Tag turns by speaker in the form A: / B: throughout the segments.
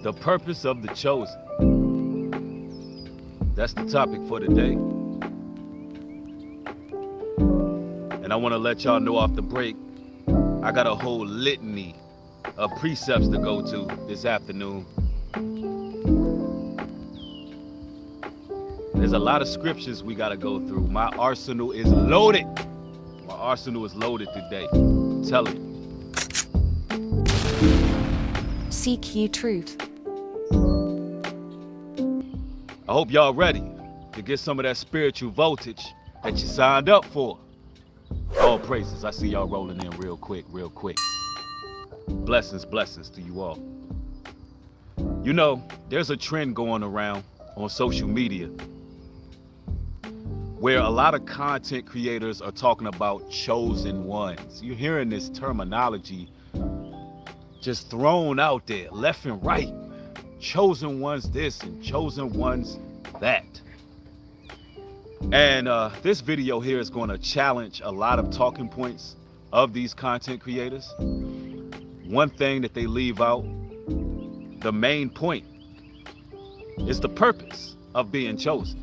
A: The purpose of the chosen. That's the topic for today. And I want to let y'all know off the break, I got a whole litany of precepts to go to this afternoon. There's a lot of scriptures we got to go through. My arsenal is loaded. My arsenal is loaded today. I'm telling you.
B: Seek ye truth.
A: I hope y'all ready to get some of that spiritual voltage that you signed up for. All praises. I see y'all rolling in real quick. Blessings to you all. You know, there's a trend going around on social media where a lot of content creators are talking about chosen ones. You're hearing this terminology just thrown out there, left and right. Chosen ones this and chosen ones that. And this video here is going to challenge a lot of talking points of these content creators. One thing that they leave out, the main point, is the purpose of being chosen.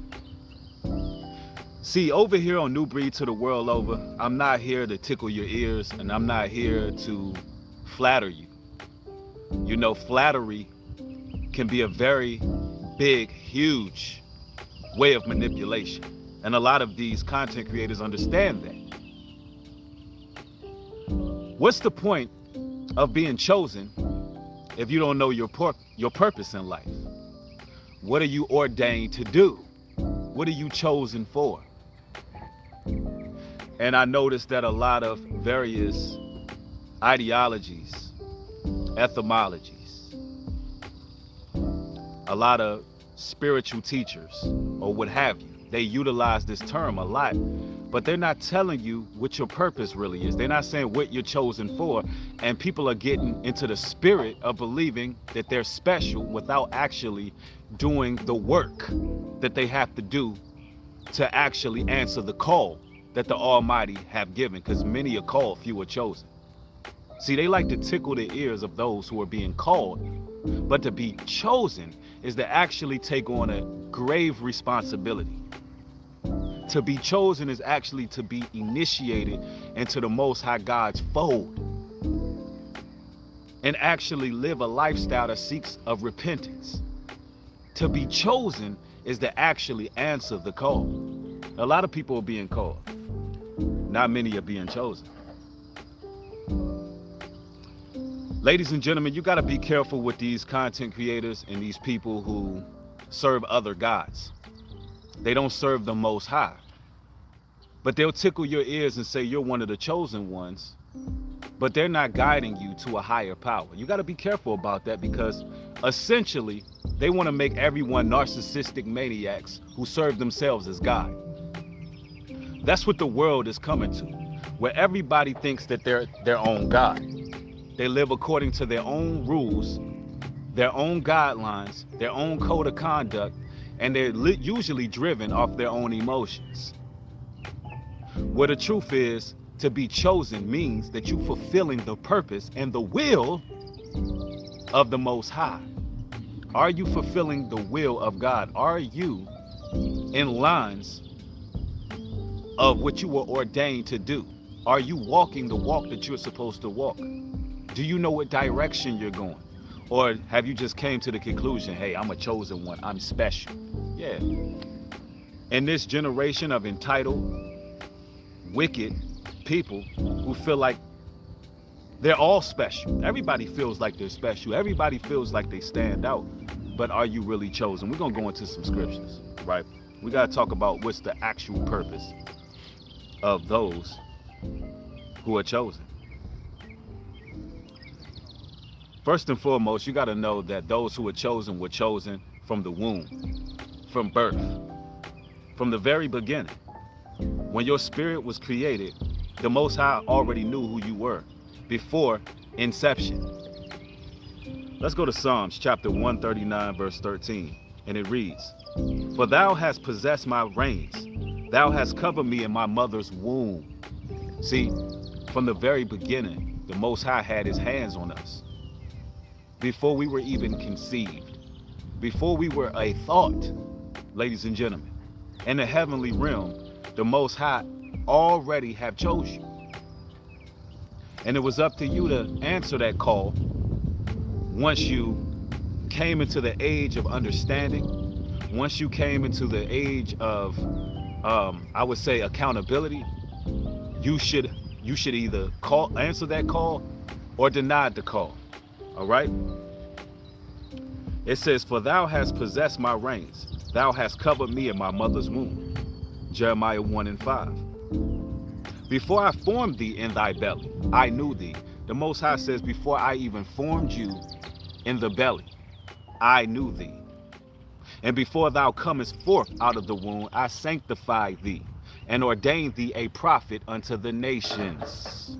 A: See, over here on Nubreed to the world over, I'm not here to tickle your ears, and I'm not here to flatter you. You know, flattery can be a very big, huge way of manipulation. And a lot of these content creators understand that. What's the point of being chosen if you don't know your purpose in life? What are you ordained to do? What are you chosen for? And I noticed that a lot of various ideologies, etymologies, a lot of spiritual teachers or what have you, they utilize this term a lot, but they're not telling you what your purpose really is. They're not saying what you're chosen for, and people are getting into the spirit of believing that they're special without actually doing the work that they have to do to actually answer the call that the Almighty have given, because many are called, few are chosen. See, they like to tickle the ears of those who are being called, but to be chosen is to actually take on a grave responsibility. To be chosen is actually to be initiated into the Most High God's fold and actually live a lifestyle that seeks of repentance. To be chosen is to actually answer the call. A lot of people are being called. Not many are being chosen. Ladies and gentlemen, you got to be careful with these content creators and these people who serve other gods. They don't serve the Most High. But they'll tickle your ears and say you're one of the chosen ones, but they're not guiding you to a higher power. You got to be careful about that, because essentially they want to make everyone narcissistic maniacs who serve themselves as God. That's what the world is coming to, where everybody thinks that they're their own God. They live according to their own rules, their own guidelines, their own code of conduct, and they're usually driven off their own emotions. Where the truth is, to be chosen means that you're fulfilling the purpose and the will of the Most High. Are you fulfilling the will of God? Are you in lines of what you were ordained to do? Are you walking the walk that you're supposed to walk? Do you know what direction you're going? Or have you just came to the conclusion, hey, I'm a chosen one, I'm special? Yeah. In this generation of entitled, wicked people who feel like they're all special. Everybody feels like they're special. Everybody feels like they stand out. But are you really chosen? We're going to go into some scriptures, right? We got to talk about what's the actual purpose of those who are chosen. First and foremost, you got to know that those who were chosen from the womb, from birth, from the very beginning. When your spirit was created, the Most High already knew who you were before inception. Let's go to Psalms chapter 139, verse 13, and it reads, "For thou hast possessed my reins, thou hast covered me in my mother's womb." See, from the very beginning, the Most High had his hands on us. before we were even conceived, before we were a thought, ladies and gentlemen. In the heavenly realm, the Most High already have chose you. And it was up to you to answer that call once you came into the age of understanding, once you came into the age of, I would say, accountability. You should either answer that call or deny the call. All right? It says, "For thou hast possessed my reins. Thou hast covered me in my mother's womb." Jeremiah 1:5. "Before I formed thee in thy belly, I knew thee." The Most High says, before I even formed you in the belly, I knew thee. "And before thou comest forth out of the womb, I sanctified thee, and ordained thee a prophet unto the nations."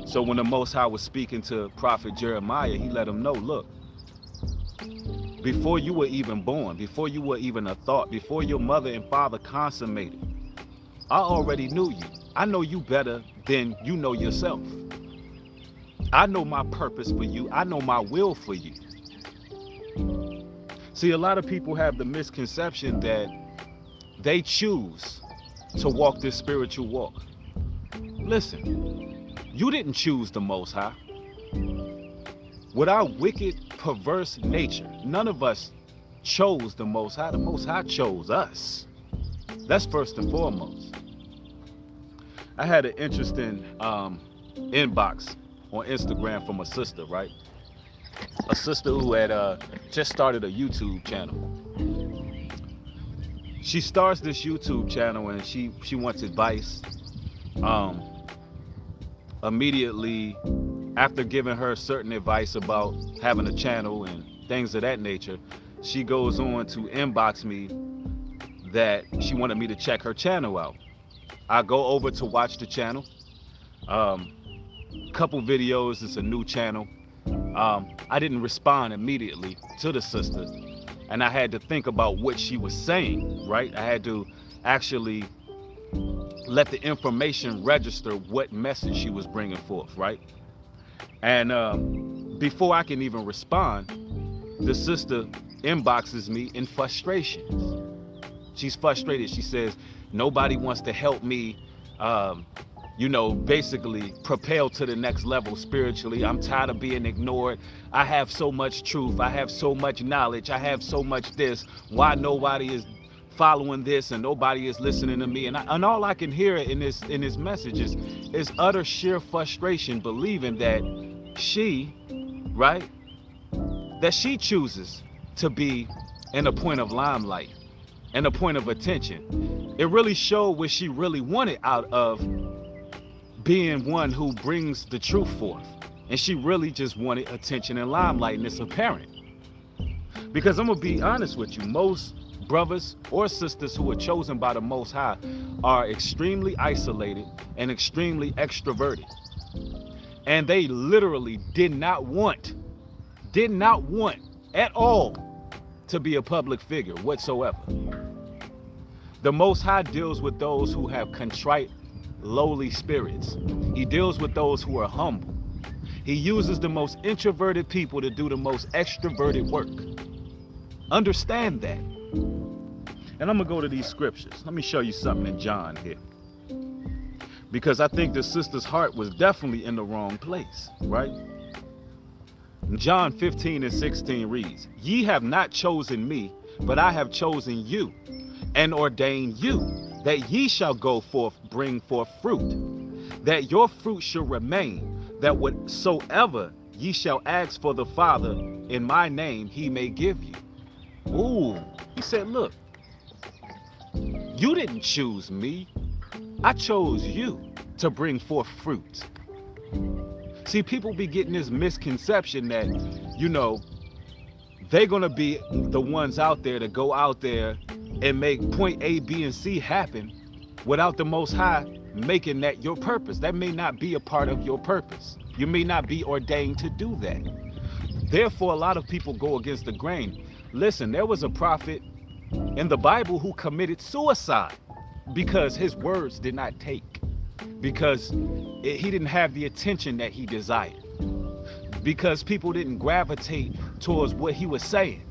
A: So when the Most High was speaking to Prophet Jeremiah, he let him know, look, before you were even born, before you were even a thought, before your mother and father consummated, I already knew you. I know you better than you know yourself. I know my purpose for you. I know my will for you. See, a lot of people have the misconception that they choose to walk this spiritual walk. Listen, you didn't choose the Most High. With our wicked, perverse nature, none of us chose the Most High. The Most High chose us. That's first and foremost. I had an interesting inbox on Instagram from a sister, right? A sister who had just started a YouTube channel. She starts this YouTube channel and she wants advice. Immediately after giving her certain advice about having a channel and things of that nature, she goes on to inbox me that she wanted me to check her channel out. I go over to watch the channel. Couple videos, it's a new channel. I didn't respond immediately to the sister, and I had to think about what she was saying, right? I had to actually let the information register what message she was bringing forth, right? And before I can even respond, the sister inboxes me in frustration. She's frustrated. She says, nobody wants to help me, basically propel to the next level spiritually. I'm tired of being ignored. I have so much truth. I have so much knowledge. I have so much this. Why nobody is following this and nobody is listening to me? And all I can hear in this message is utter sheer frustration, believing that she chooses to be in a point of limelight and a point of attention. It really showed what she really wanted out of being one who brings the truth forth. And she really just wanted attention and limelight, and it's apparent. Because I'm gonna be honest with you, most brothers or sisters who are chosen by the Most High are extremely isolated and extremely extroverted. And they literally did not want at all to be a public figure whatsoever. The Most High deals with those who have contrite, lowly spirits. He deals with those who are humble. He uses the most introverted people to do the most extroverted work. Understand that. And I'm gonna go to these scriptures. Let me show you something in John here. Because I think the sister's heart was definitely in the wrong place, right? John 15:16 reads, "Ye have not chosen me, but I have chosen you, and ordained you, that ye shall go forth, bring forth fruit, that your fruit shall remain, that whatsoever ye shall ask for the Father in my name, he may give you." Ooh, he said, look, you didn't choose me. I chose you to bring forth fruit. See, people be getting this misconception that, they're gonna be the ones out there to go out there and make point A, B, and C happen without the Most High making that your purpose. That may not be a part of your purpose. You may not be ordained to do that. Therefore, a lot of people go against the grain. Listen, there was a prophet in the Bible who committed suicide because his words did not take, because he didn't have the attention that he desired. because people didn't gravitate towards what he was saying,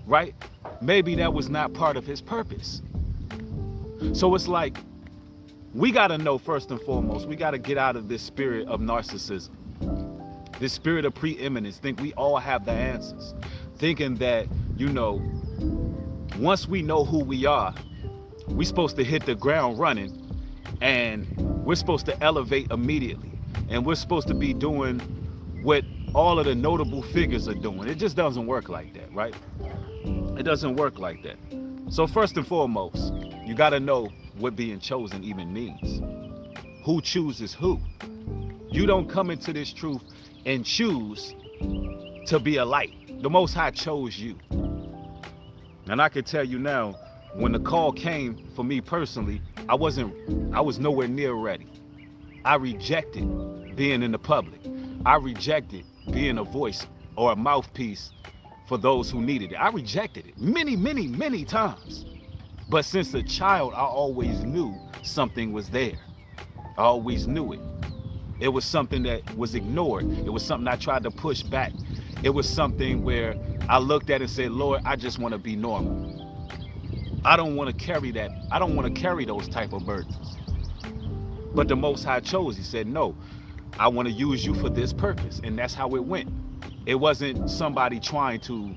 A: right? Maybe that was not part of his purpose. So it's like, we got to know first and foremost, we got to get out of this spirit of narcissism, this spirit of preeminence, think we all have the answers, thinking that, once we know who we are, we're supposed to hit the ground running and we're supposed to elevate immediately. And we're supposed to be doing what all of the notable figures are doing. It just doesn't work like that, right? It doesn't work like that. So first and foremost, you got to know what being chosen even means. Who chooses who? You don't come into this truth and choose to be a light. The Most High chose you. And I can tell you now, when the call came for me personally, I was nowhere near ready. I rejected being in the public. I rejected being a voice or a mouthpiece for those who needed it. I rejected it many, many, many times. But since a child, I always knew something was there. I always knew it. It was something that was ignored. It was something I tried to push back. It was something where I looked at it and said, Lord, I just want to be normal. I don't want to carry that. I don't want to carry those type of burdens. But the Most High chose. He said, no, I want to use you for this purpose. And that's how it went. It wasn't somebody trying to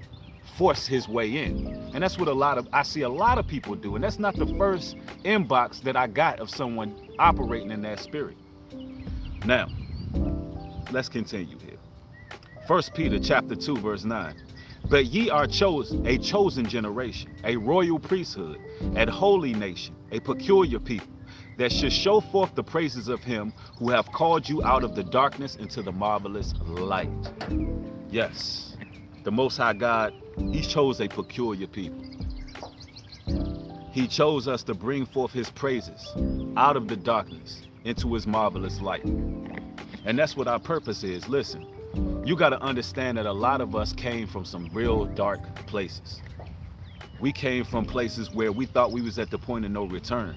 A: force his way in. And that's what I see a lot of people do. And that's not the first inbox that I got of someone operating in that spirit. Now, let's continue here. 1 Peter chapter 2, verse 9. But ye are chosen, a chosen generation, a royal priesthood, a holy nation, a peculiar people, that should show forth the praises of him who have called you out of the darkness into the marvelous light. Yes, the Most High God, he chose a peculiar people. He chose us to bring forth his praises out of the darkness into his marvelous light. And that's what our purpose is. Listen, you got to understand that a lot of us came from some real dark places. We came from places where we thought we was at the point of no return.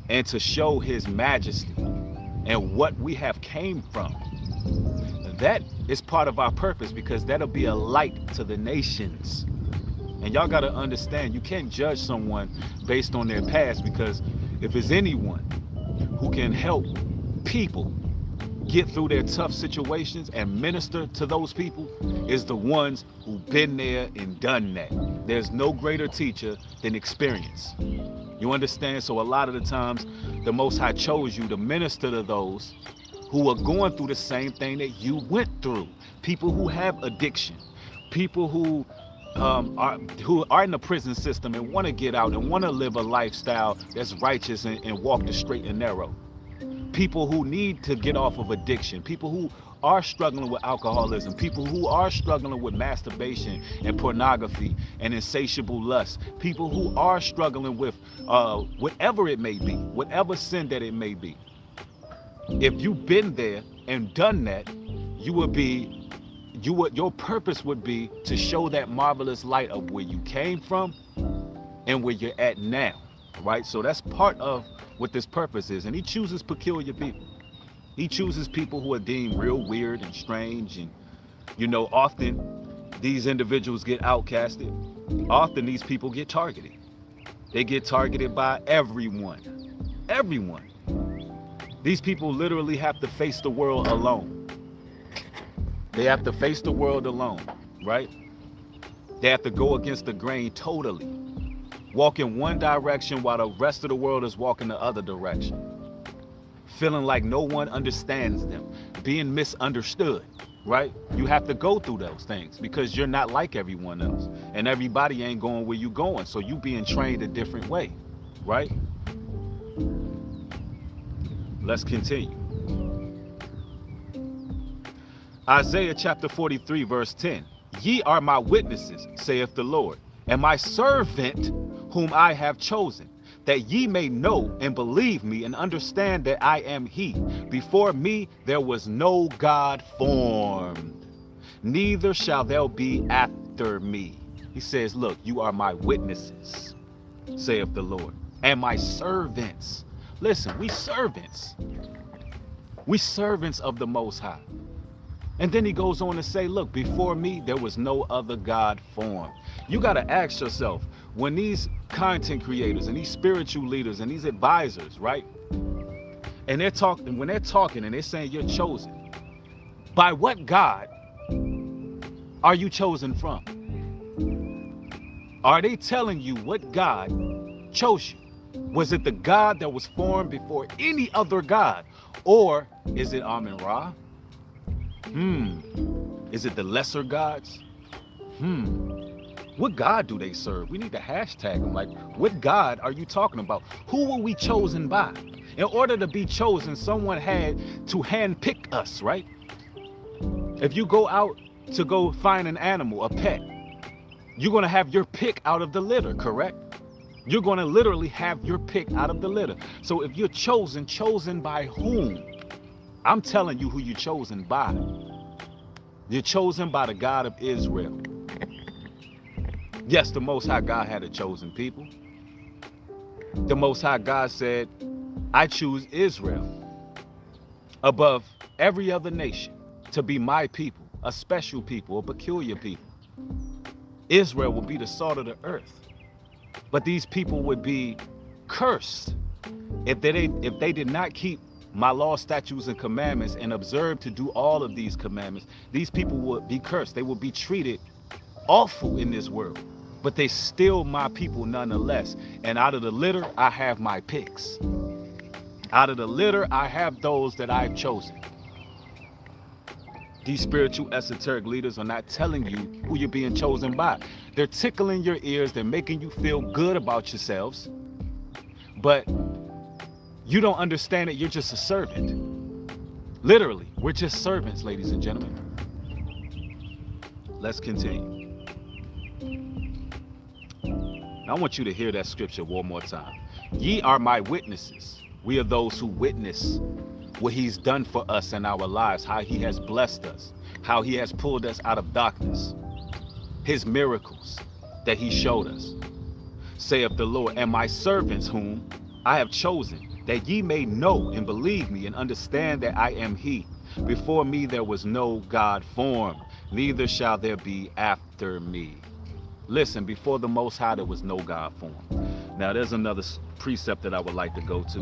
A: And to show his majesty and what we have came from, that is part of our purpose, because that'll be a light to the nations. And y'all got to understand, you can't judge someone based on their past, because if there's anyone who can help people get through their tough situations and minister to those people, is the ones who've been there and done that. There's no greater teacher than experience. You understand? So a lot of the times, the Most High chose you to minister to those who are going through the same thing that you went through. People who have addiction, people who are in the prison system and want to get out and want to live a lifestyle that's righteous and walk the straight and narrow. People who need to get off of addiction, people who are struggling with alcoholism, people who are struggling with masturbation and pornography and insatiable lust, people who are struggling with whatever it may be, whatever sin that it may be. If you've been there and done that, your purpose would be to show that marvelous light of where you came from and where you're at now, right? So that's part of what this purpose is. And he chooses peculiar people. He chooses people who are deemed real weird and strange. And, often these individuals get outcasted. Often these people get targeted. They get targeted by everyone. Everyone. These people literally have to face the world alone. They have to face the world alone, right? They have to go against the grain totally. Walk in one direction while the rest of the world is walking the other direction. Feeling like no one understands them. Being misunderstood, right? You have to go through those things because you're not like everyone else. And everybody ain't going where you going. So you being trained a different way, right? Let's continue. Isaiah chapter 43, verse 10. Ye are my witnesses, saith the Lord, and my servant whom I have chosen, that ye may know and believe me and understand that I am he. Before me there was no God formed, neither shall there be after me. He says, look, you are my witnesses, saith the Lord, and my servants. Listen, we servants. We servants of the Most High. And then he goes on to say, look, before me, there was no other God formed. You got to ask yourself, when these content creators and these spiritual leaders and these advisors, right? And when they're talking and they're saying you're chosen, by what God are you chosen from? Are they telling you what God chose you? Was it the God that was formed before any other God? Or is it Amun-Ra? Is it the lesser gods? What God do they serve? We need to hashtag them. Like, what God are you talking about? Who were we chosen by? In order to be chosen, someone had to handpick us, right? If you go out to go find an animal, a pet, you're going to have your pick out of the litter, correct? You're going to literally have your pick out of the litter. So if you're chosen by whom? I'm telling you who you're chosen by. You're chosen by the God of Israel. Yes, the Most High God had a chosen people. The Most High God said, I choose Israel above every other nation to be my people, a special people, a peculiar people. Israel will be the salt of the earth. But these people would be cursed if they did not keep my law, statutes, and commandments and observe to do all of these commandments. These people would be cursed. They would be treated awful in this world. But they still my people nonetheless. And out of the litter, I have my picks. Out of the litter, I have those that I've chosen. These spiritual esoteric leaders are not telling you who you're being chosen by. They're tickling your ears. They're making you feel good about yourselves. But you don't understand that you're just a servant. Literally, we're just servants, ladies and gentlemen. Let's continue. I want you to hear that scripture one more time. Ye are my witnesses. We are those who witness what he's done for us in our lives, how he has blessed us, how he has pulled us out of darkness, his miracles that he showed us. Saith the Lord, and my servants whom I have chosen, that ye may know and believe me and understand that I am he. Before me there was no God formed, neither shall there be after me. Listen, before the Most High there was no God formed. Now there's another precept that I would like to go to.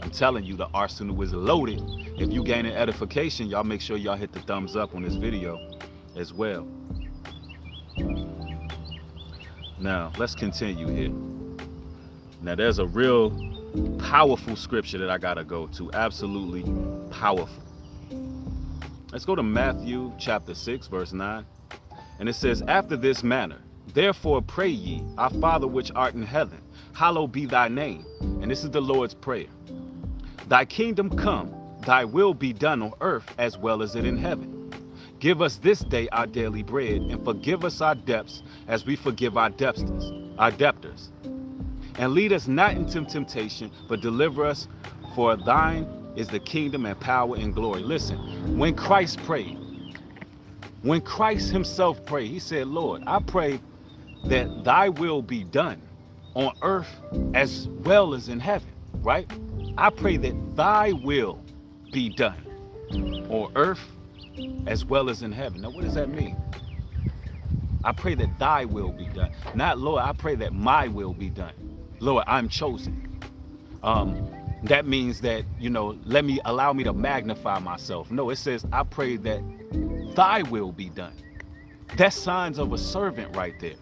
A: I'm telling you, the arsenal is loaded. If you gain an edification, y'all make sure y'all hit the thumbs up on this video as well. Now let's continue here. Now there's a real powerful scripture that I gotta go to. Absolutely powerful. Let's go to Matthew chapter 6 verse 9. And it says, after this manner, therefore pray ye, our Father which art in heaven, hallowed be thy name. And this is the Lord's prayer. Thy kingdom come, thy will be done on earth as well as it in heaven. Give us this day our daily bread, and forgive us our debts as we forgive our debtors. And lead us not into temptation, but deliver us, for thine is the kingdom and power and glory. Listen, when Christ prayed, when Christ himself prayed, he said, Lord, I pray that thy will be done on earth as well as in heaven, right? I pray that thy will be done on earth as well as in heaven. Now, what does that mean? I pray that thy will be done. Not, Lord, I pray that my will be done. Lord, I'm chosen. That means that, allow me to magnify myself. No, it says, I pray that thy will be done. That's signs of a servant right there.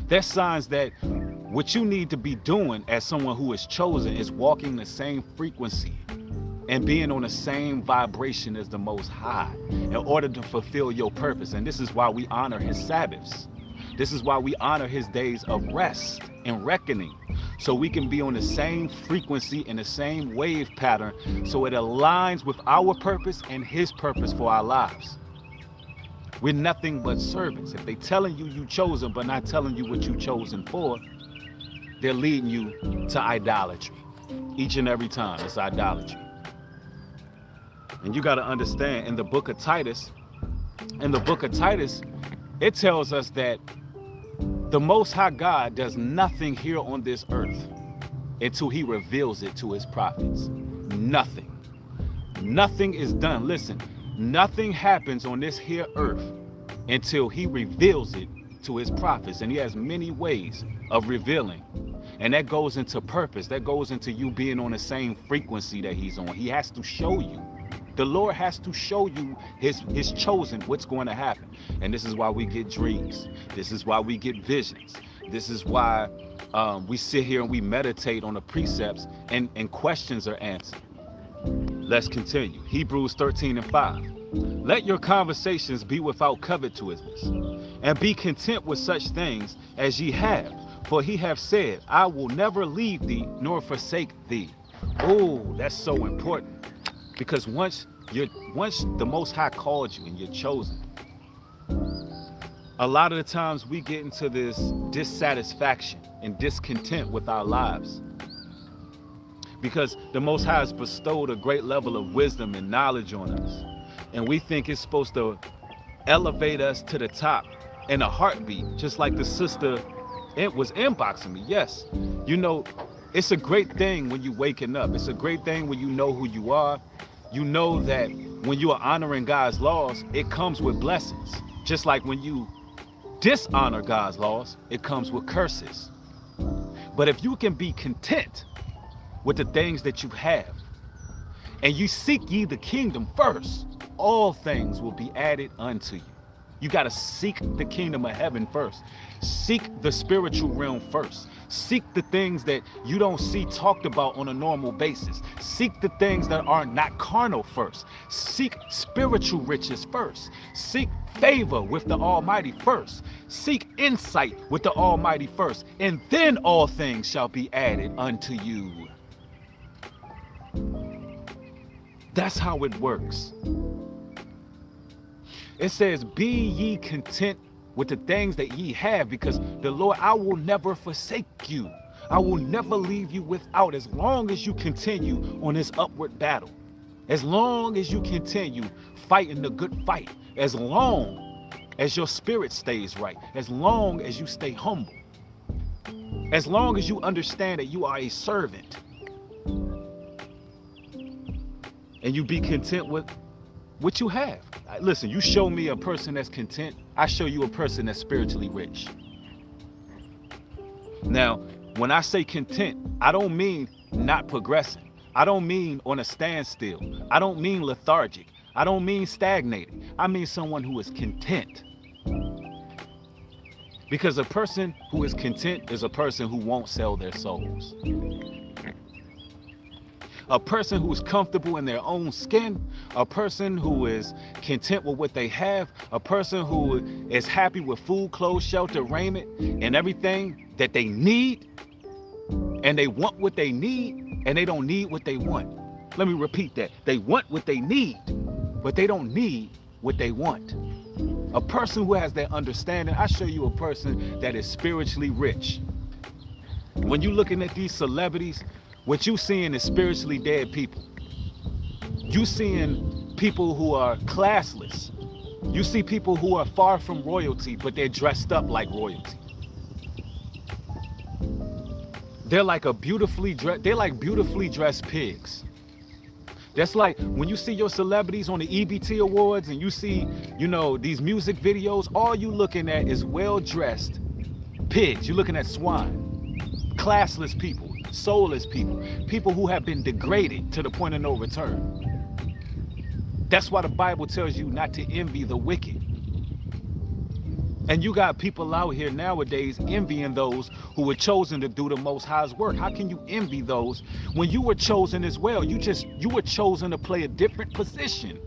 A: That's signs that what you need to be doing as someone who is chosen is walking the same frequency and being on the same vibration as the Most High in order to fulfill your purpose. And this is why we honor his Sabbaths. This is why we honor his days of rest and reckoning, so we can be on the same frequency and the same wave pattern, so it aligns with our purpose and his purpose for our lives. We're nothing but servants. If they telling you you chosen but not telling you what you chosen for, they're leading you to idolatry. Each and every time it's idolatry. And you got to understand, in the book of Titus, it tells us that the Most High God does nothing here on this earth until he reveals it to his prophets. Nothing. Nothing is done. Listen, Nothing happens on this here earth until he reveals it to his prophets. And he has many ways of revealing. And that goes into purpose. That goes into you being on the same frequency that he's on. He has to show you. The Lord has to show you his chosen what's going to happen. And this is why we get dreams. This is why we get visions. This is why we sit here and we meditate on the precepts and questions are answered. Let's continue. Hebrews 13:5. Let your conversations be without covetousness, and be content with such things as ye have. For he hath said, I will never leave thee nor forsake thee. Oh, that's so important. Because once the Most High called you and you're chosen, a lot of the times we get into this dissatisfaction and discontent with our lives. Because the Most High has bestowed a great level of wisdom and knowledge on us. And we think it's supposed to elevate us to the top in a heartbeat, just like the sister was inboxing me. Yes, you know, it's a great thing when you're waking up. It's a great thing when you know who you are. You know that when you are honoring God's laws, it comes with blessings. Just like when you dishonor God's laws, it comes with curses. But if you can be content with the things that you have, and you seek ye the kingdom first, all things will be added unto you. You got to seek the kingdom of heaven first. Seek the spiritual realm first. Seek the things that you don't see talked about on a normal basis. Seek the things that are not carnal first. Seek spiritual riches first. Seek favor with the Almighty first. Seek insight with the Almighty first. And then all things shall be added unto you. That's how it works. It says, be ye content with the things that ye have, because the Lord, I will never forsake you. I will never leave you without, as long as you continue on this upward battle. As long as you continue fighting the good fight. As long as your spirit stays right. As long as you stay humble. As long as you understand that you are a servant. And you be content with what you have. Listen, you show me a person that's content, I show you a person that's spiritually rich. Now, when I say content, I don't mean not progressing. I don't mean on a standstill. I don't mean lethargic. I don't mean stagnating. I mean someone who is content. Because a person who is content is a person who won't sell their souls. A person who is comfortable in their own skin, a person who is content with what they have, a person who is happy with food, clothes, shelter, raiment, and everything that they need, and they want what they need, and they don't need what they want. Let me repeat that. They want what they need, but they don't need what they want. A person who has that understanding, I show you a person that is spiritually rich. When you're looking at these celebrities, what you seeing is spiritually dead people. You seeing people who are classless. You see people who are far from royalty, but they're dressed up like royalty. They're like beautifully dressed pigs. That's like when you see your celebrities on the EBT Awards and you see, you know, these music videos, all you looking at is well-dressed pigs. You're looking at swine, classless people. Soulless people, people who have been degraded to the point of no return. That's why the Bible tells you not to envy the wicked. And you got people out here nowadays envying those who were chosen to do the Most High's work. How can you envy those when you were chosen as well? You were chosen to play a different position.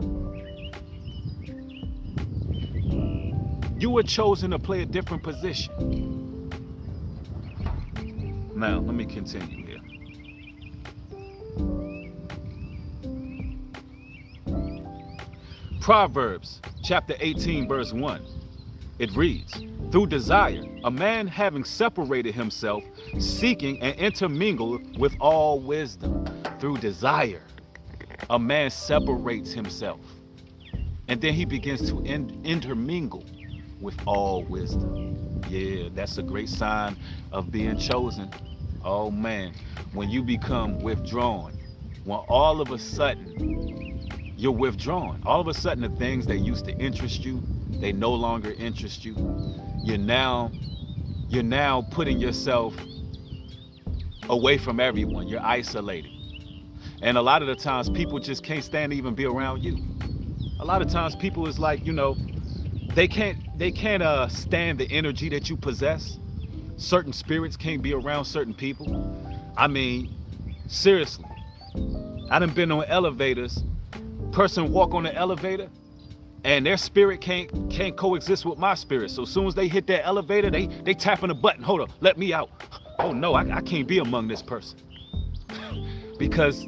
A: You were chosen to play a different position. Now, let me continue here. Proverbs chapter 18, verse 1. It reads, through desire, a man having separated himself, seeking and intermingled with all wisdom. Through desire, a man separates himself. And then he begins to intermingle with all wisdom. Yeah, that's a great sign of being chosen. Oh man, when you become withdrawn, when all of a sudden You're withdrawn. All of a sudden, the things that used to interest you, they no longer interest you. You're now putting yourself away from everyone. You're isolated. And a lot of the times people just can't stand to even be around you. A lot of times people is like, they can't stand the energy that you possess. Certain spirits can't be around certain people. I mean, seriously. I done been on elevators. Person walk on the elevator and their spirit can't coexist with my spirit. So as soon as they hit that elevator, they tapping a button. Hold up, let me out. Oh no, I can't be among this person. Because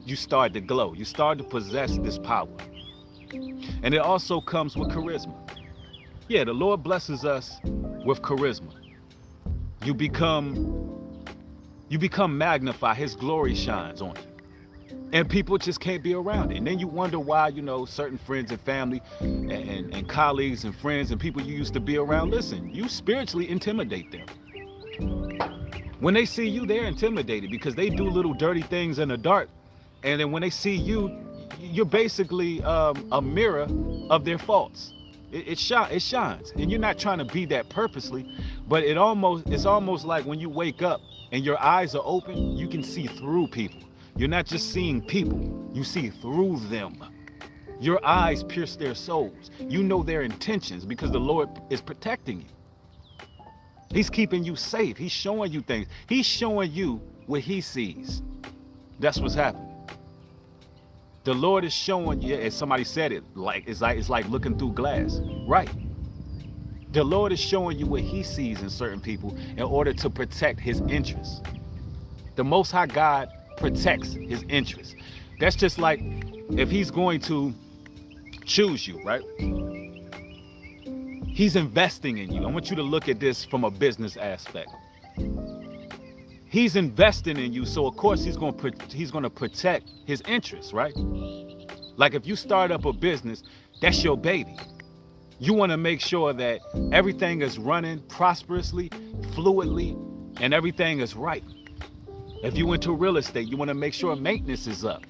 A: you start to glow. You start to possess this power. And it also comes with charisma. Yeah, the Lord blesses us with charisma. You become magnified. His glory shines on you. And people just can't be around it. And then you wonder why, certain friends and family and colleagues and friends and people you used to be around, listen, you spiritually intimidate them. When they see you, they're intimidated because they do little dirty things in the dark. And then when they see you, you're basically a mirror of their faults. It shines. And you're not trying to be that purposely, but it's almost like when you wake up and your eyes are open, you can see through people. You're not just seeing people, you see through them. Your eyes pierce their souls. You know their intentions because the Lord is protecting you. He's keeping you safe. He's showing you things. He's showing you what he sees. That's what's happening. The Lord is showing you, as somebody said it, it's like looking through glass. Right. The Lord is showing you what he sees in certain people in order to protect his interests. The Most High God protects his interests. That's just like if he's going to choose you, right? He's investing in you. I want you to look at this from a business aspect. He's investing in you, so of course he's going to protect his interests, right? Like if you start up a business, that's your baby. You want to make sure that everything is running prosperously, fluidly, and everything is right. If you into real estate, you want to make sure maintenance is up.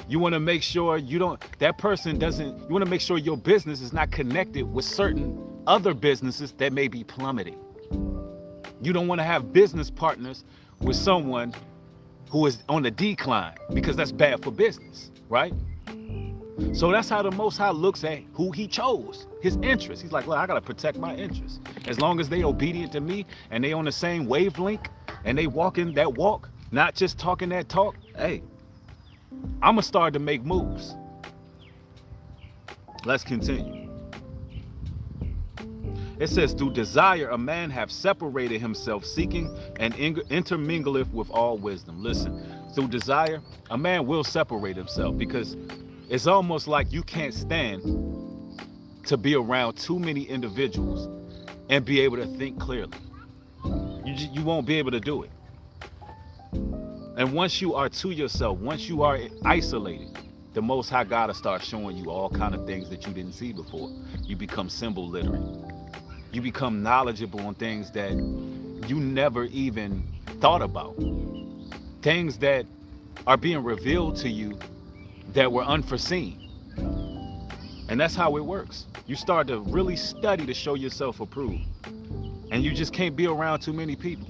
A: You want to make sure you want to make sure your business is not connected with certain other businesses that may be plummeting. You don't want to have business partners with someone who is on the decline because that's bad for business, right? So that's how the Most High looks at who he chose, his interests. He's like, look, I got to protect my interests. As long as they obedient to me and they on the same wavelength and they walking that walk, not just talking that talk, hey, I'm going to start to make moves. Let's continue. It says, through desire, a man have separated himself, seeking and intermingleth with all wisdom. Listen, through desire, a man will separate himself because it's almost like you can't stand to be around too many individuals and be able to think clearly. You won't be able to do it. And once you are to yourself, once you are isolated, the Most High God will start showing you all kind of things that you didn't see before. You become symbol literate. You become knowledgeable on things that you never even thought about. Things that are being revealed to you that were unforeseen. And that's how it works. You start to really study to show yourself approved. And you just can't be around too many people.